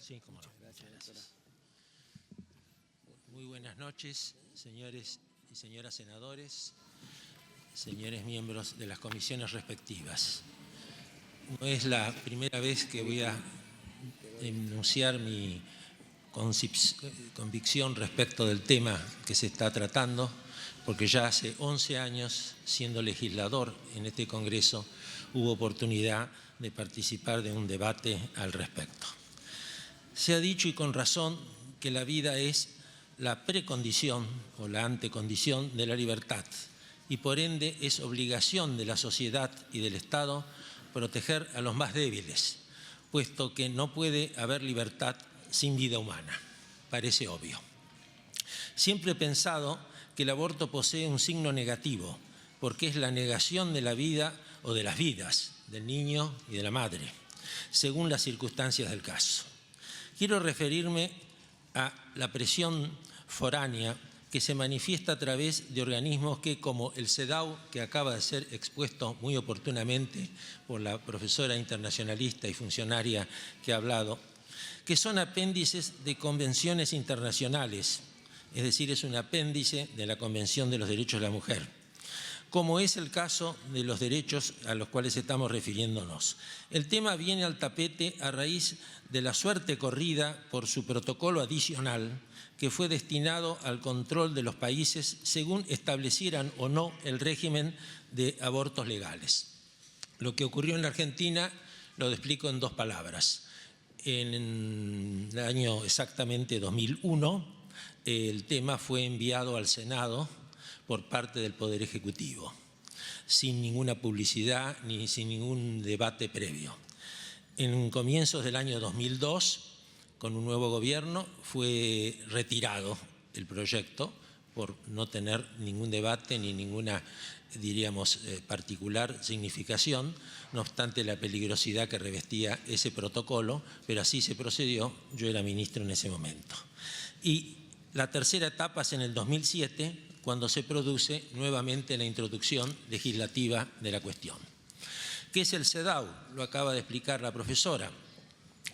Sí, cómo no. Muchas gracias. Muy buenas noches, señores y señoras senadores, señores miembros de las comisiones respectivas. No es la primera vez que voy a enunciar mi convicción respecto del tema que se está tratando, porque ya hace 11 años, siendo legislador en este Congreso, hubo oportunidad de participar de un debate al respecto. Se ha dicho, y con razón, que la vida es la precondición o la antecondición de la libertad y por ende es obligación de la sociedad y del Estado proteger a los más débiles, puesto que no puede haber libertad sin vida humana. Parece obvio. Siempre he pensado que el aborto posee un signo negativo, porque es la negación de la vida o de las vidas del niño y de la madre, según las circunstancias del caso. Quiero referirme a la presión foránea que se manifiesta a través de organismos que, como el CEDAW, que acaba de ser expuesto muy oportunamente por la profesora internacionalista y funcionaria que ha hablado, que son apéndices de convenciones internacionales, es decir, es un apéndice de la Convención de los Derechos de la Mujer, como es el caso de los derechos a los cuales estamos refiriéndonos. El tema viene al tapete a raíz de la suerte corrida por su protocolo adicional que fue destinado al control de los países según establecieran o no el régimen de abortos legales. Lo que ocurrió en la Argentina lo explico en dos palabras. En el año exactamente 2001, el tema fue enviado al Senado por parte del Poder Ejecutivo, sin ninguna publicidad ni sin ningún debate previo. En comienzos del año 2002, con un nuevo gobierno, fue retirado el proyecto por no tener ningún debate ni ninguna, diríamos, particular significación, no obstante la peligrosidad que revestía ese protocolo, pero así se procedió, yo era ministro en ese momento. Y la tercera etapa es en el 2007, cuando se produce nuevamente la introducción legislativa de la cuestión. ¿Qué es el CEDAW? Lo acaba de explicar la profesora.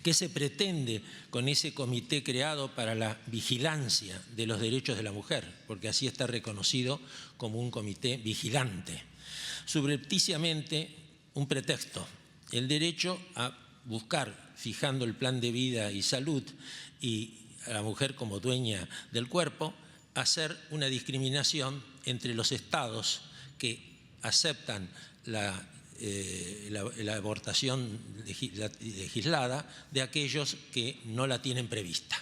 ¿Qué se pretende con ese comité creado para la vigilancia de los derechos de la mujer? Porque así está reconocido como un comité vigilante. Subrepticiamente, un pretexto, el derecho a buscar, fijando el plan de vida y salud y a la mujer como dueña del cuerpo, hacer una discriminación entre los estados que aceptan la abortación legislada de aquellos que no la tienen prevista.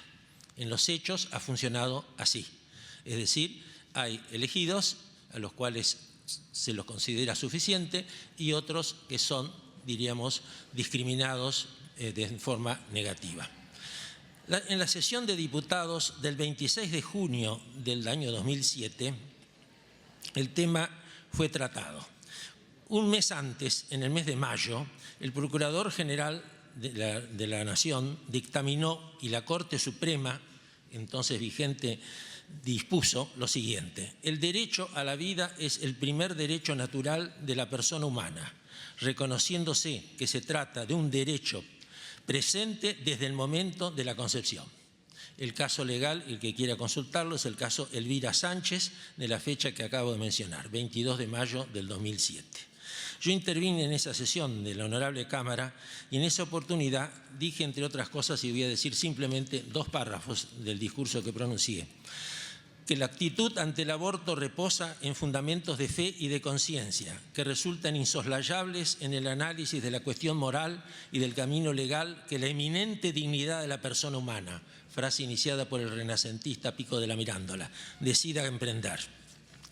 En los hechos ha funcionado así, es decir, hay elegidos a los cuales se los considera suficiente y otros que son, diríamos, discriminados de forma negativa. En la sesión de diputados del 26 de junio del año 2007, el tema fue tratado. Un mes antes, en el mes de mayo, el Procurador General de la Nación dictaminó y la Corte Suprema, entonces vigente, dispuso lo siguiente: el derecho a la vida es el primer derecho natural de la persona humana, reconociéndose que se trata de un derecho presente desde el momento de la concepción. El caso legal, el que quiera consultarlo, es el caso Elvira Sánchez, de la fecha que acabo de mencionar, 22 de mayo del 2007. Yo intervine en esa sesión de la Honorable Cámara y en esa oportunidad dije, entre otras cosas, y voy a decir simplemente dos párrafos del discurso que pronuncié, que la actitud ante el aborto reposa en fundamentos de fe y de conciencia, que resultan insoslayables en el análisis de la cuestión moral y del camino legal que la eminente dignidad de la persona humana, frase iniciada por el renacentista Pico de la Mirandola, decida emprender.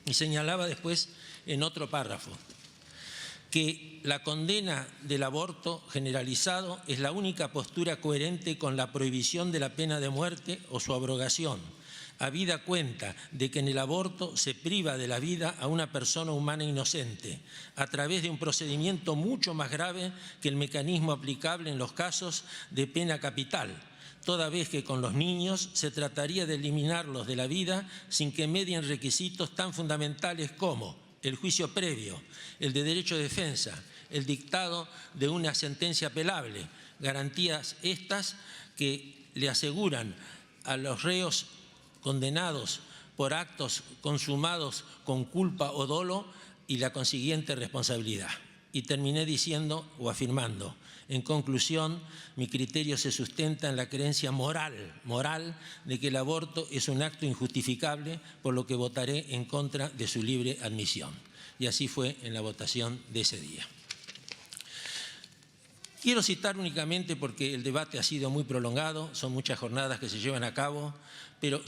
Y señalaba después en otro párrafo que la condena del aborto generalizado es la única postura coherente con la prohibición de la pena de muerte o su abrogación, habida cuenta de que en el aborto se priva de la vida a una persona humana inocente a través de un procedimiento mucho más grave que el mecanismo aplicable en los casos de pena capital, toda vez que con los niños se trataría de eliminarlos de la vida sin que medien requisitos tan fundamentales como el juicio previo, el de derecho de defensa, el dictado de una sentencia apelable, garantías estas que le aseguran a los reos condenados por actos consumados con culpa o dolo y la consiguiente responsabilidad. Y terminé diciendo o afirmando: en conclusión, mi criterio se sustenta en la creencia moral de que el aborto es un acto injustificable, por lo que votaré en contra de su libre admisión. Y así fue en la votación de ese día. Quiero citar únicamente, porque el debate ha sido muy prolongado, son muchas jornadas que se llevan a cabo, pero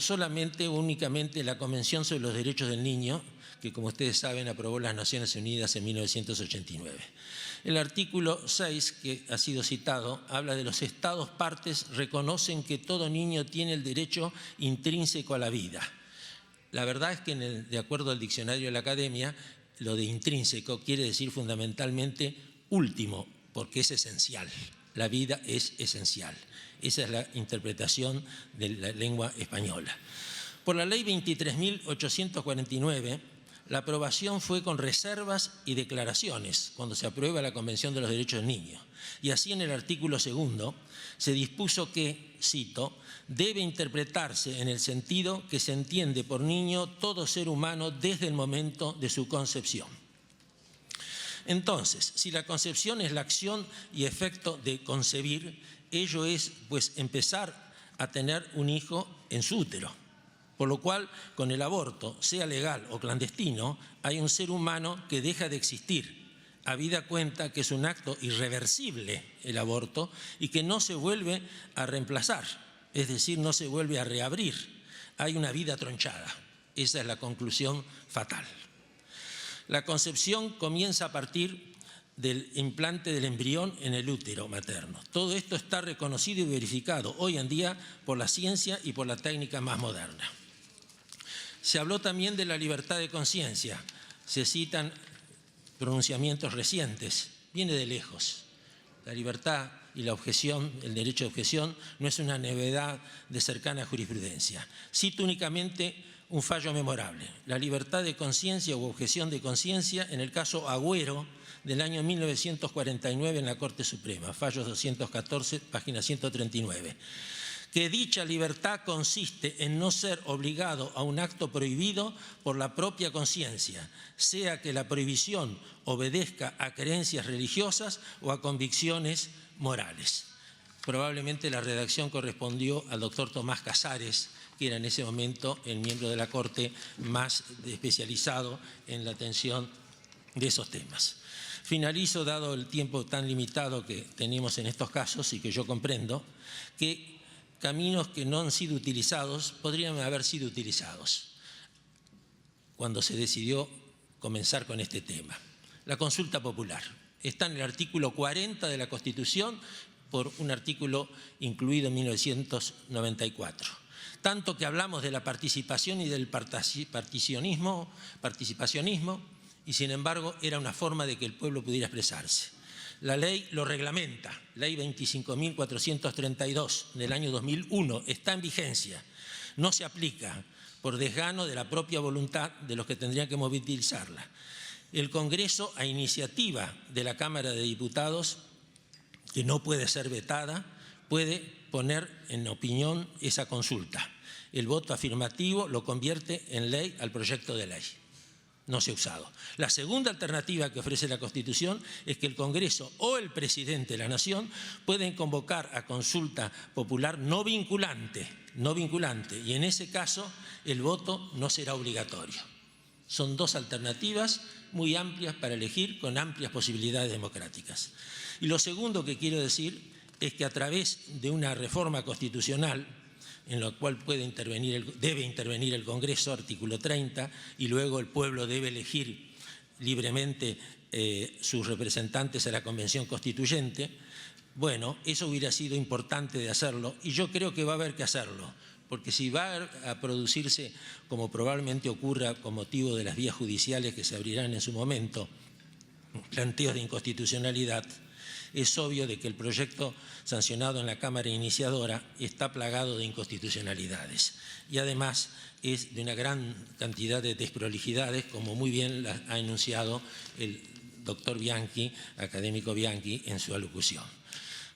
únicamente la Convención sobre los Derechos del Niño, que como ustedes saben aprobó las Naciones Unidas en 1989. El artículo 6, que ha sido citado, habla de los Estados partes reconocen que todo niño tiene el derecho intrínseco a la vida. La verdad es que de acuerdo al diccionario de la Academia, lo de intrínseco quiere decir fundamentalmente último, porque es esencial. La vida es esencial. Esa es la interpretación de la lengua española. Por la ley 23.849, la aprobación fue con reservas y declaraciones cuando se aprueba la Convención de los Derechos del Niño. Y así en el artículo 2 se dispuso que, cito, debe interpretarse en el sentido que se entiende por niño todo ser humano desde el momento de su concepción. Entonces, si la concepción es la acción y efecto de concebir, ello es, pues, empezar a tener un hijo en su útero. Por lo cual, con el aborto, sea legal o clandestino, hay un ser humano que deja de existir, habida cuenta que es un acto irreversible el aborto y que no se vuelve a reemplazar, es decir, no se vuelve a reabrir. Hay una vida tronchada. Esa es la conclusión fatal. La concepción comienza a partir del implante del embrión en el útero materno. Todo esto está reconocido y verificado hoy en día por la ciencia y por la técnica más moderna. Se habló también de la libertad de conciencia. Se citan pronunciamientos recientes. Viene de lejos. La libertad y la objeción, el derecho de objeción, no es una novedad de cercana jurisprudencia. Cito únicamente un fallo memorable: la libertad de conciencia u objeción de conciencia en el caso Agüero del año 1949 en la Corte Suprema, fallos 214, página 139, que dicha libertad consiste en no ser obligado a un acto prohibido por la propia conciencia, sea que la prohibición obedezca a creencias religiosas o a convicciones morales. Probablemente la redacción correspondió al doctor Tomás Casares, que era en ese momento el miembro de la Corte más especializado en la atención de esos temas. Finalizo, dado el tiempo tan limitado que tenemos en estos casos y que yo comprendo, que caminos que no han sido utilizados podrían haber sido utilizados cuando se decidió comenzar con este tema. La consulta popular está en el artículo 40 de la Constitución, por un artículo incluido en 1994. Tanto que hablamos de la participación y del participacionismo, y sin embargo era una forma de que el pueblo pudiera expresarse. La ley lo reglamenta, ley 25.432 del año 2001, está en vigencia, no se aplica por desgano de la propia voluntad de los que tendrían que movilizarla. El Congreso, a iniciativa de la Cámara de Diputados, que no puede ser vetada, puede poner en opinión esa consulta. El voto afirmativo lo convierte en ley al proyecto de ley. No se ha usado. La segunda alternativa que ofrece la Constitución es que el Congreso o el presidente de la Nación pueden convocar a consulta popular no vinculante, y en ese caso el voto no será obligatorio. Son dos alternativas muy amplias para elegir, con amplias posibilidades democráticas. Y lo segundo que quiero decir es que a través de una reforma constitucional, en la cual debe intervenir el Congreso, artículo 30, y luego el pueblo debe elegir libremente sus representantes a la Convención Constituyente. Bueno, eso hubiera sido importante de hacerlo, y yo creo que va a haber que hacerlo, porque si va a producirse, como probablemente ocurra con motivo de las vías judiciales que se abrirán en su momento, planteos de inconstitucionalidad, es obvio de que el proyecto sancionado en la Cámara Iniciadora está plagado de inconstitucionalidades y además es de una gran cantidad de desprolijidades, como muy bien ha enunciado el doctor Bianchi, académico Bianchi, en su alocución.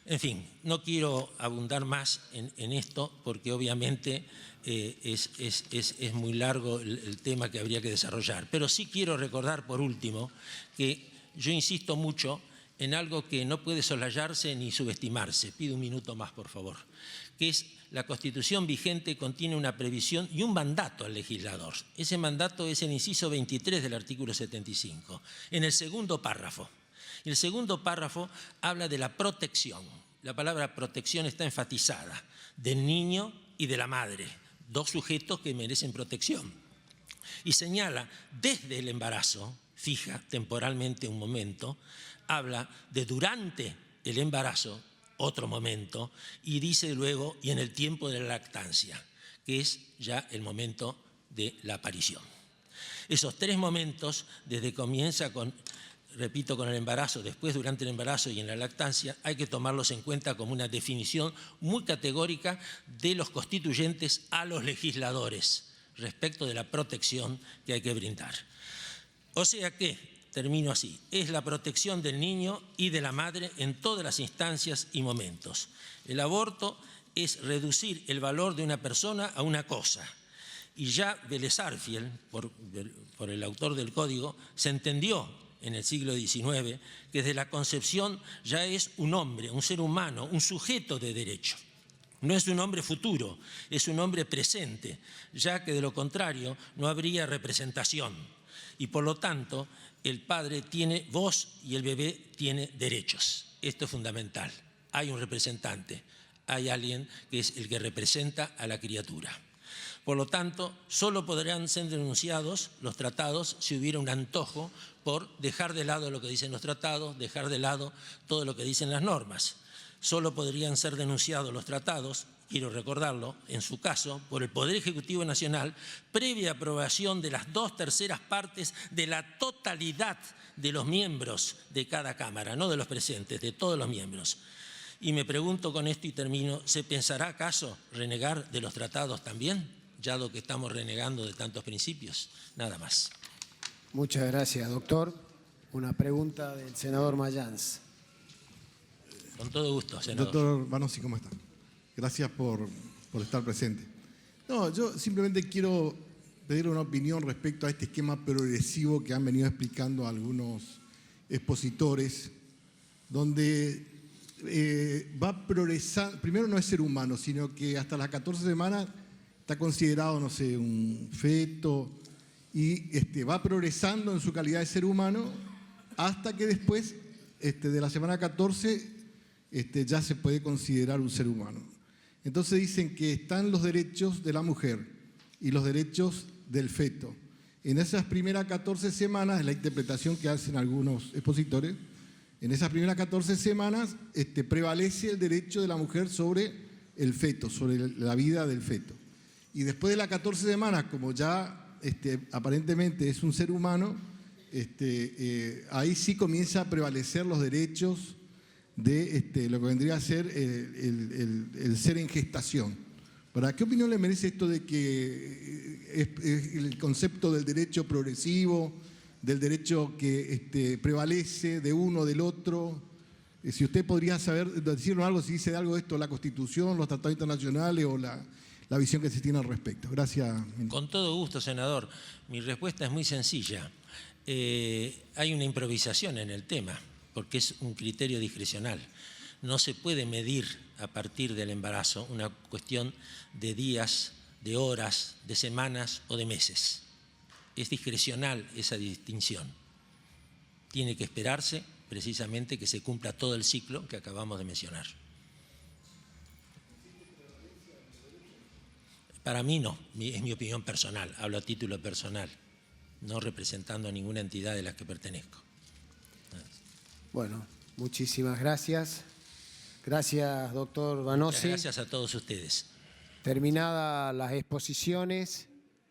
En fin, no quiero abundar más en esto porque obviamente es muy largo el tema que habría que desarrollar. Pero sí quiero recordar, por último, que yo insisto mucho en algo que no puede soslayarse ni subestimarse. Pido un minuto más, por favor. Que es la Constitución vigente contiene una previsión y un mandato al legislador. Ese mandato es el inciso 23 del artículo 75, en el segundo párrafo. El segundo párrafo habla de la protección. La palabra protección está enfatizada, del niño y de la madre, dos sujetos que merecen protección. Y señala desde el embarazo, fija temporalmente un momento, habla de durante el embarazo, otro momento, y dice luego, y en el tiempo de la lactancia, que es ya el momento de la aparición. Esos tres momentos, desde comienza con, repito, con el embarazo, después durante el embarazo y en la lactancia, hay que tomarlos en cuenta como una definición muy categórica de los constituyentes a los legisladores respecto de la protección que hay que brindar. O sea que, termino así, es la protección del niño y de la madre en todas las instancias y momentos. El aborto es reducir el valor de una persona a una cosa. Y ya Vélez Arfiel, por el autor del Código, se entendió en el siglo XIX que desde la concepción ya es un hombre, un ser humano, un sujeto de derecho. No es un hombre futuro, es un hombre presente, ya que de lo contrario no habría representación. Y por lo tanto, el padre tiene voz y el bebé tiene derechos. Esto es fundamental. Hay un representante, hay alguien que es el que representa a la criatura. Por lo tanto, solo podrán ser denunciados los tratados si hubiera un antojo por dejar de lado lo que dicen los tratados, dejar de lado todo lo que dicen las normas. Solo podrían ser denunciados los tratados, quiero recordarlo, en su caso, por el Poder Ejecutivo Nacional, previa aprobación de las 2/3 partes de la totalidad de los miembros de cada Cámara, no de los presentes, de todos los miembros. Y me pregunto con esto y termino, ¿se pensará acaso renegar de los tratados también, ya lo que estamos renegando de tantos principios? Nada más. Muchas gracias, doctor. Una pregunta del senador Mayans. Con todo gusto, senador. Doctor Vanossi, ¿cómo está? Gracias por estar presente. No, yo simplemente quiero pedir una opinión respecto a este esquema progresivo que han venido explicando algunos expositores, donde va progresando, primero no es ser humano, sino que hasta las 14 semanas está considerado, no sé, un feto, y va progresando en su calidad de ser humano hasta que después de la semana 14 ya se puede considerar un ser humano. Entonces dicen que están los derechos de la mujer y los derechos del feto. En esas primeras 14 semanas, es la interpretación que hacen algunos expositores, en esas primeras 14 semanas prevalece el derecho de la mujer sobre el feto, sobre la vida del feto. Y después de las 14 semanas, como ya aparentemente es un ser humano, ahí sí comienza a prevalecer los derechos de lo que vendría a ser el ser en gestación. ¿Para qué opinión le merece esto de que el concepto del derecho progresivo, del derecho que prevalece de uno del otro? Si usted podría decirnos algo, si dice algo de esto la Constitución, los tratados internacionales o la visión que se tiene al respecto. Gracias. Con todo gusto, senador. Mi respuesta es muy sencilla. Hay una improvisación en el tema, porque es un criterio discrecional. No se puede medir a partir del embarazo una cuestión de días, de horas, de semanas o de meses. Es discrecional esa distinción. Tiene que esperarse precisamente que se cumpla todo el ciclo que acabamos de mencionar. Para mí no, es mi opinión personal, hablo a título personal, no representando a ninguna entidad de la que pertenezco. Bueno, muchísimas gracias. Gracias, doctor Vanossi. Gracias a todos ustedes. Terminadas las exposiciones,